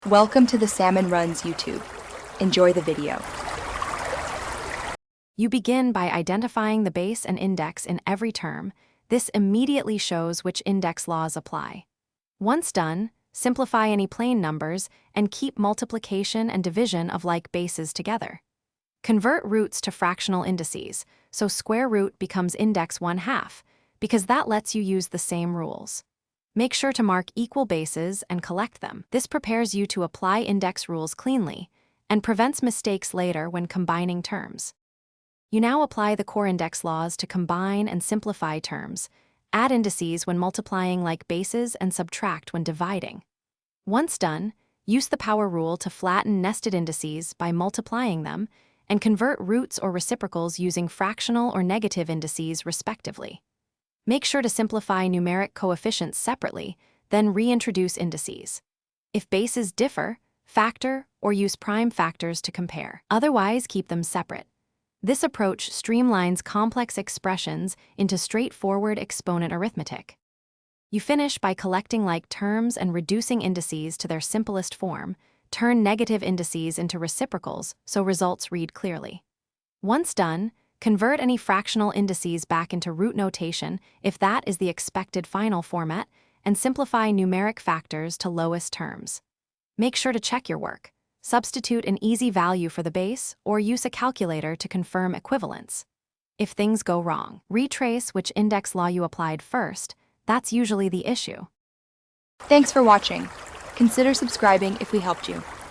Welcome to the Salmon Runs YouTube. Enjoy the video. You begin by identifying the base and index in every term. This immediately shows which index laws apply. Once done, simplify any plain numbers and keep multiplication and division of like bases together. Convert roots to fractional indices, so square root becomes index 1/2, because that lets you use the same rules. Make sure to mark equal bases and collect them. This prepares you to apply index rules cleanly and prevents mistakes later when combining terms. You now apply the core index laws to combine and simplify terms, add indices when multiplying like bases, and subtract when dividing. Once done, use the power rule to flatten nested indices by multiplying them and convert roots or reciprocals using fractional or negative indices respectively. Make sure to simplify numeric coefficients separately, then reintroduce indices. If bases differ, factor or use prime factors to compare. Otherwise, keep them separate. This approach streamlines complex expressions into straightforward exponent arithmetic. You finish by collecting like terms and reducing indices to their simplest form. Turn negative indices into reciprocals so results read clearly. Once done, convert any fractional indices back into root notation if that is the expected final format, and simplify numeric factors to lowest terms. Make sure to check your work. Substitute an easy value for the base or use a calculator to confirm equivalence. If things go wrong, retrace which index law you applied first. That's usually the issue. Thanks for watching. Consider subscribing if we helped you.